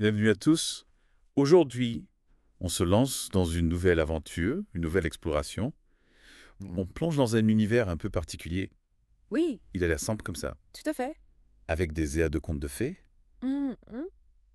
Bienvenue à tous. Aujourd'hui, on se lance dans une nouvelle aventure, une nouvelle exploration. On plonge dans un univers un peu particulier. Oui, Il a l'air simple comme ça, tout à fait. avec des airs de contes de fées. Hum, hum.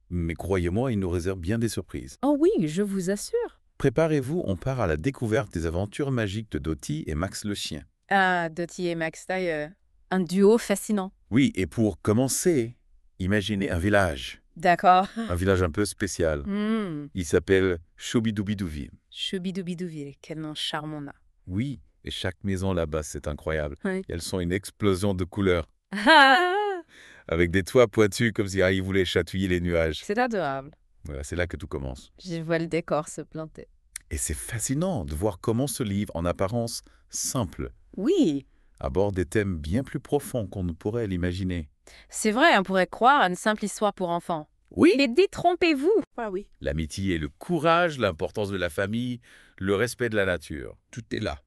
Mais croyez-moi, il nous réserve bien des surprises. Oh oui, je vous assure. Préparez-vous, on part à la découverte des aventures magiques de Dottie et Max le chien. Ah, Dottie et Max Taille, un duo fascinant. Oui, et pour commencer, imaginez un village. D'accord. Un village un peu spécial. Hum, Il s'appelle Choubidoubidouvi. Choubidoubidouvi, quel nom charmant on a. Oui, et chaque maison là-bas, c'est incroyable. Oui. Elles sont une explosion de couleurs, Ah, avec des toits pointus comme si ils voulaient chatouiller les nuages. c'est adorable. Voilà, c'est là que tout commence. Je vois le décor se planter. Et c'est fascinant de voir comment ce livre, en apparence simple, Oui, aborde des thèmes bien plus profonds qu'on ne pourrait l'imaginer. c'est vrai, on pourrait croire à une simple histoire pour enfants. Oui, Mais détrompez-vous. Ah oui. l'amitié et le courage, l'importance de la famille, le respect de la nature, tout est là.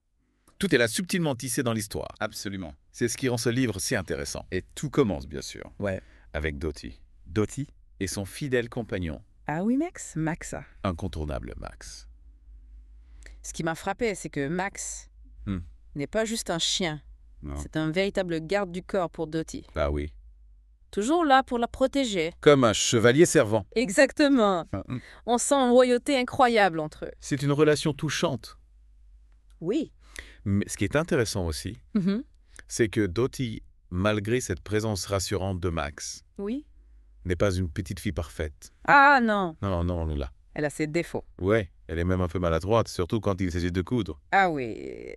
Tout est là subtilement tissé dans l'histoire. Absolument. C'est ce qui rend ce livre si intéressant. Et tout commence, bien sûr, Ouais. avec Dottie. Dottie et son fidèle compagnon, Ah oui, Max? Max. incontournable Max. Ce qui m'a frappé, c'est que Max Hmm. n'est pas juste un chien. Non. C'est un véritable garde du corps pour Dottie. Bah oui. Toujours là pour la protéger. Comme un chevalier servant. Exactement. On sent une loyauté incroyable entre eux. C'est une relation touchante. Oui. Mais ce qui est intéressant aussi, c'est que Dottie, malgré cette présence rassurante de Max, Oui. n'est pas une petite fille parfaite. Ah non, Non, non, non, là. elle a ses défauts. Ouais, elle est même un peu maladroite, surtout quand il s'agit de coudre. Ah oui,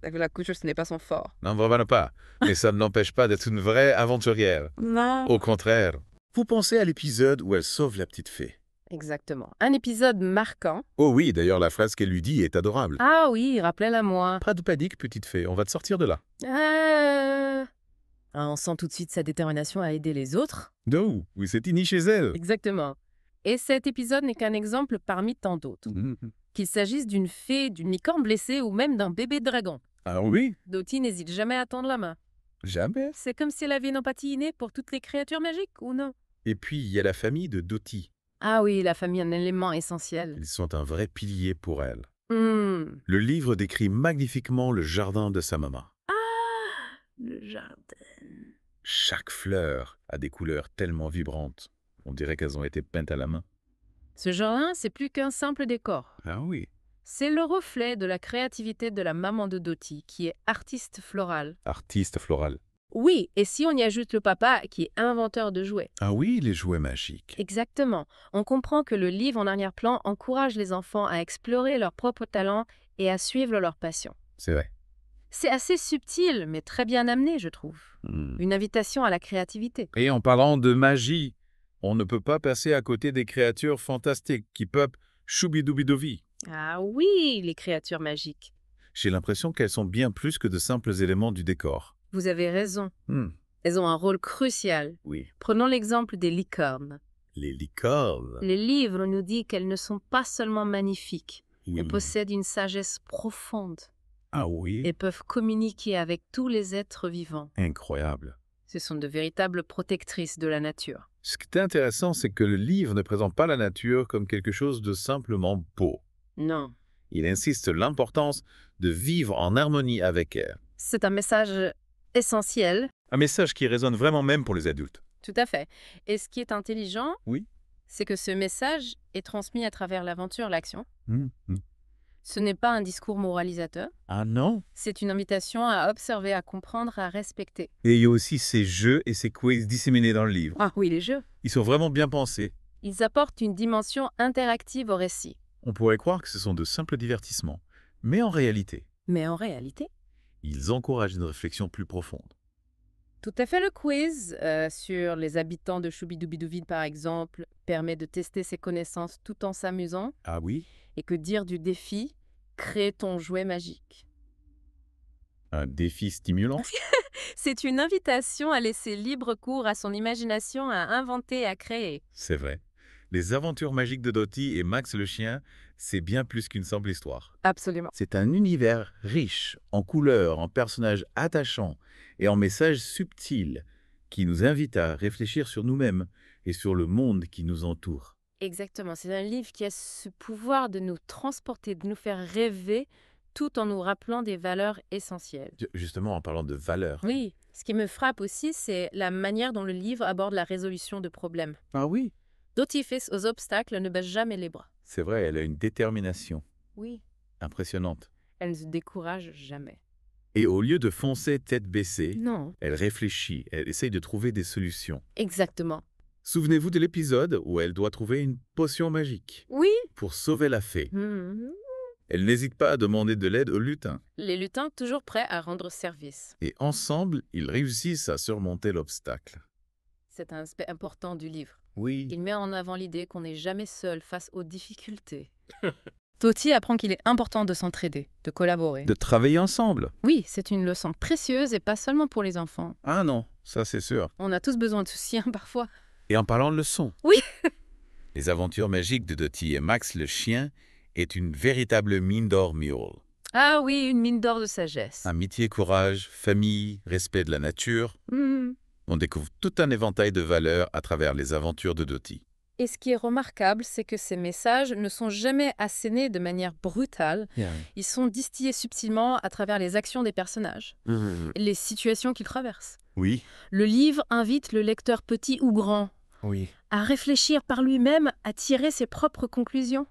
la couture, ce n'est pas son fort. Non, vraiment pas. Mais ça ne l'empêche pas d'être une vraie aventurière. Non. Au contraire. Vous pensez à l'épisode où elle sauve la petite fée. Exactement. Un épisode marquant. Oh oui, d'ailleurs, la phrase qu'elle lui dit est adorable. Ah oui, rappelez-la moi. Pas de panique, petite fée, on va te sortir de là. Ah, on sent tout de suite sa détermination à aider les autres. Non, oui, c'est Tini chez elle. Exactement. Et cet épisode n'est qu'un exemple parmi tant d'autres. Qu'il s'agisse d'une fée, d'une licorne blessée ou même d'un bébé dragon. Ah oui, Dottie n'hésite jamais à tendre la main. jamais. C'est comme si elle avait une empathie innée pour toutes les créatures magiques, ou non? Et puis, il y a la famille de Dottie. Ah oui, la famille est un élément essentiel. Ils sont un vrai pilier pour elle. Hmm. Le livre décrit magnifiquement le jardin de sa maman. Ah, le jardin. Chaque fleur a des couleurs tellement vibrantes. On dirait qu'elles ont été peintes à la main. Ce jardin, c'est plus qu'un simple décor. Ah oui. C'est le reflet de la créativité de la maman de Dottie, qui est artiste florale. Artiste floral. Oui, et si on y ajoute le papa, qui est inventeur de jouets. Ah oui, les jouets magiques. Exactement. On comprend que le livre en arrière-plan encourage les enfants à explorer leurs propres talents et à suivre leur passion. C'est vrai. C'est assez subtil, mais très bien amené, je trouve. Une invitation à la créativité. Et en parlant de magie, on ne peut pas passer à côté des créatures fantastiques qui peuplent Choubidoubidouvi. Ah oui, les créatures magiques. J'ai l'impression qu'elles sont bien plus que de simples éléments du décor. Vous avez raison. Elles ont un rôle crucial. Oui. Prenons l'exemple des licornes. Les licornes. Le livre nous dit qu'elles ne sont pas seulement magnifiques. Oui. Elles possèdent une sagesse profonde Ah oui. et peuvent communiquer avec tous les êtres vivants. Incroyable. Ce sont de véritables protectrices de la nature. Ce qui est intéressant, c'est que le livre ne présente pas la nature comme quelque chose de simplement beau. Non. Il insiste sur l'importance de vivre en harmonie avec elle. C'est un message essentiel. Un message qui résonne vraiment même pour les adultes. Tout à fait. Et ce qui est intelligent, Oui. c'est que ce message est transmis à travers l'aventure, l'action. Hum, hum. Ce n'est pas un discours moralisateur. Ah non. C'est une invitation à observer, à comprendre, à respecter. Et il y a aussi ces jeux et ces quiz disséminés dans le livre. Ah oui, les jeux. Ils sont vraiment bien pensés. Ils apportent une dimension interactive au récit. On pourrait croire que ce sont de simples divertissements. Mais en réalité, Mais en réalité, ils encouragent une réflexion plus profonde. tout à fait, le quiz sur les habitants de Choubidoubidouvi, par exemple, permet de tester ses connaissances tout en s'amusant. Ah oui. Et que dire du défi « Crée ton jouet magique ». Un défi stimulant. C'est une invitation à laisser libre cours à son imagination, à inventer, à créer. C'est vrai. Les aventures magiques de Dottie et Max le chien, c'est bien plus qu'une simple histoire. Absolument. C'est un univers riche en couleurs, en personnages attachants et en messages subtils qui nous invite à réfléchir sur nous-mêmes et sur le monde qui nous entoure. Exactement, c'est un livre qui a ce pouvoir de nous transporter, de nous faire rêver, tout en nous rappelant des valeurs essentielles. Justement, en parlant de valeurs. Oui, ce qui me frappe aussi, c'est la manière dont le livre aborde la résolution de problèmes. Ah oui, Dottie face aux obstacles ne baisse jamais les bras. c'est vrai, elle a une détermination Oui, impressionnante. elle ne se décourage jamais. Et au lieu de foncer tête baissée, Non, elle réfléchit, elle essaye de trouver des solutions. exactement. Souvenez-vous de l'épisode où elle doit trouver une potion magique Oui. pour sauver la fée. Mhm. Elle n'hésite pas à demander de l'aide au lutin. Les lutins toujours prêts à rendre service. Et ensemble, ils réussissent à surmonter l'obstacle. C'est un aspect important du livre. Oui. Il met en avant l'idée qu'on n'est jamais seul face aux difficultés. Dottie apprend qu'il est important de s'entraider, de collaborer. De travailler ensemble. Oui, c'est une leçon précieuse et pas seulement pour les enfants. Ah non, ça c'est sûr. On a tous besoin de soutien parfois. Et en parlant de leçons. Oui. Les aventures magiques de Dottie et Max le chien est une véritable mine d'or mule. Ah oui, une mine d'or de sagesse. Amitié, courage, famille, respect de la nature. Mhm. On découvre tout un éventail de valeurs à travers les aventures de Dottie. Et ce qui est remarquable, c'est que ces messages ne sont jamais assénés de manière brutale. Ils sont distillés subtilement à travers les actions des personnages, les situations qu'ils traversent. Oui. Le livre invite le lecteur petit ou grand Oui. à réfléchir par lui-même, à tirer ses propres conclusions.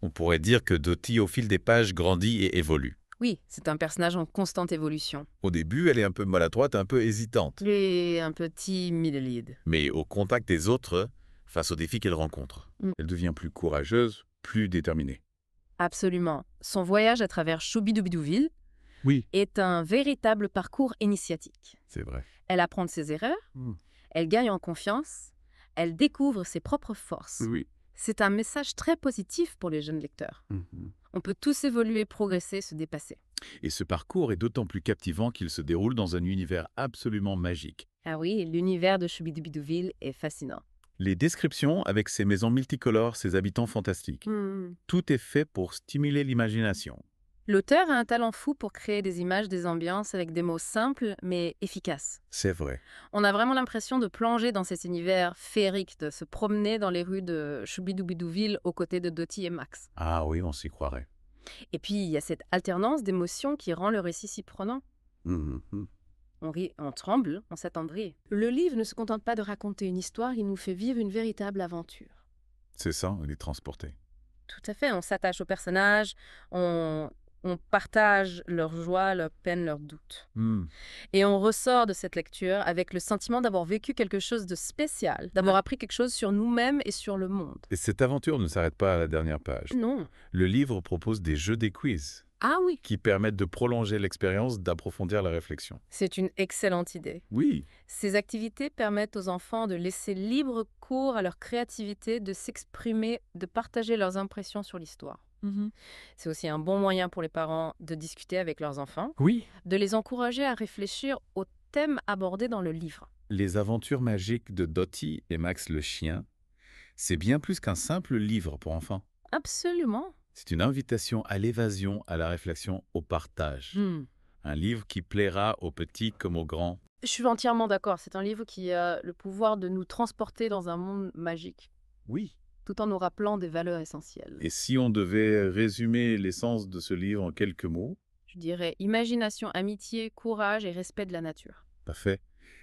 On pourrait dire que Dottie, au fil des pages, grandit et évolue. Oui, c'est un personnage en constante évolution. Au début, elle est un peu maladroite, un peu hésitante. Il est un petit middle-lead. Mais au contact des autres, face aux défis qu'elle rencontre, elle devient plus courageuse, plus déterminée. Absolument. Son voyage à travers Choubidoubidou-Ville Oui, est un véritable parcours initiatique. c'est vrai. Elle apprend de ses erreurs, Mm. elle gagne en confiance, elle découvre ses propres forces. Oui. C'est un message très positif pour les jeunes lecteurs. On peut tous évoluer, progresser, se dépasser. Et ce parcours est d'autant plus captivant qu'il se déroule dans un univers absolument magique. Ah oui, l'univers de Choubidoubidou-Ville est fascinant. Les descriptions, avec ses maisons multicolores, ses habitants fantastiques, tout est fait pour stimuler l'imagination. L'auteur a un talent fou pour créer des images, des ambiances avec des mots simples mais efficaces. C'est vrai. On a vraiment l'impression de plonger dans cet univers féerique, de se promener dans les rues de Choubidoubidou-Ville aux côtés de Dottie et Max. Ah oui, on s'y croirait. Et puis, il y a cette alternance d'émotions qui rend le récit si prenant. On rit, on tremble, on s'attendrit. Le livre ne se contente pas de raconter une histoire, il nous fait vivre une véritable aventure. C'est ça, on est transporté. Tout à fait, on s'attache aux personnages, on partage leurs joies, leurs peines, leurs doutes. Et on ressort de cette lecture avec le sentiment d'avoir vécu quelque chose de spécial, d'avoir appris quelque chose sur nous-mêmes et sur le monde. Et cette aventure ne s'arrête pas à la dernière page. Non. Le livre propose des jeux, des quiz, Ah oui. qui permettent de prolonger l'expérience, d'approfondir la réflexion. C'est une excellente idée. Oui, Ces activités permettent aux enfants de laisser libre cours à leur créativité, de s'exprimer, de partager leurs impressions sur l'histoire. C'est aussi un bon moyen pour les parents de discuter avec leurs enfants, oui. de les encourager à réfléchir aux thèmes abordés dans le livre. Les aventures magiques de Dottie et Max le chien, c'est bien plus qu'un simple livre pour enfants. Absolument. C'est une invitation à l'évasion, à la réflexion, au partage. Un livre qui plaira aux petits comme aux grands. Je suis entièrement d'accord. C'est un livre qui a le pouvoir de nous transporter dans un monde magique, Oui. tout en nous rappelant des valeurs essentielles. Et si on devait résumer l'essence de ce livre en quelques mots, Je dirais imagination, amitié, courage et respect de la nature. parfait.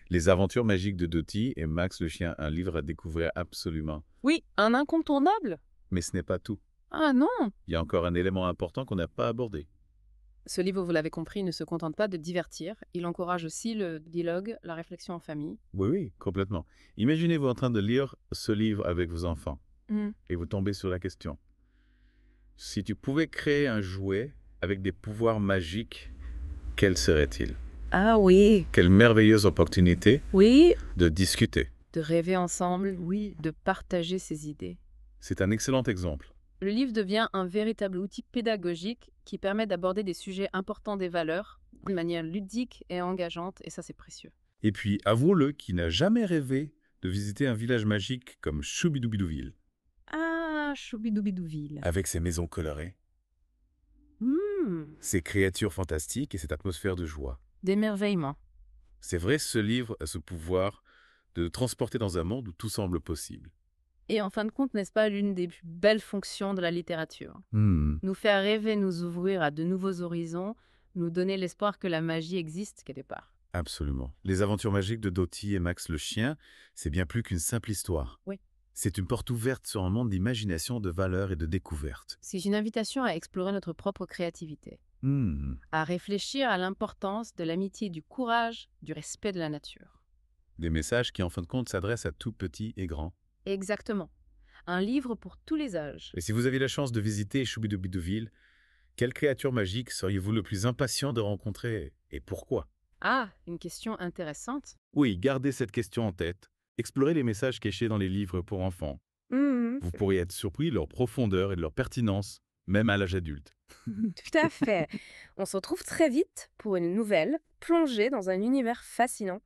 Les aventures magiques de Dottie et Max le chien, un livre à découvrir absolument. Oui, un incontournable. Mais ce n'est pas tout. Ah non. Il y a encore un élément important qu'on n'a pas abordé. Ce livre, vous l'avez compris, ne se contente pas de divertir. Il encourage aussi le dialogue, la réflexion en famille. Oui, oui, complètement. Imaginez-vous en train de lire ce livre avec vos enfants et vous tombez sur la question. Si tu pouvais créer un jouet avec des pouvoirs magiques, quel serait-il? Ah oui. Quelle merveilleuse opportunité Oui. de discuter. De rêver ensemble, oui. De partager ses idées. C'est un excellent exemple. Le livre devient un véritable outil pédagogique qui permet d'aborder des sujets importants des valeurs de manière ludique et engageante, et ça c'est précieux. Et puis, avouons-le, qui n'a jamais rêvé de visiter un village magique comme Choubidoubidou-Ville, Ah, Choubidoubidou-Ville. avec ses maisons colorées, ses créatures fantastiques et cette atmosphère de joie. D'émerveillement. C'est vrai, ce livre a ce pouvoir de nous transporter dans un monde où tout semble possible. Et en fin de compte, n'est-ce pas l'une des plus belles fonctions de la littérature? Nous faire rêver, nous ouvrir à de nouveaux horizons, nous donner l'espoir que la magie existe quelque part. Absolument. Les aventures magiques de Dottie et Max le chien, c'est bien plus qu'une simple histoire. Oui. C'est une porte ouverte sur un monde d'imagination, de valeurs et de découvertes. C'est une invitation à explorer notre propre créativité, à réfléchir à l'importance de l'amitié, du courage, du respect de la nature. Des messages qui, en fin de compte, s'adressent à tout petit et grand. Exactement. Un livre pour tous les âges. Et si vous aviez la chance de visiter Choubidoubidoville, quelle créature magique seriez-vous le plus impatient de rencontrer et pourquoi? Ah, une question intéressante. Oui, gardez cette question en tête. Explorez les messages cachés dans les livres pour enfants. Vous pourriez être surpris de leur profondeur et de leur pertinence, même à l'âge adulte. Tout à fait. On se retrouve très vite pour une nouvelle plongée dans un univers fascinant.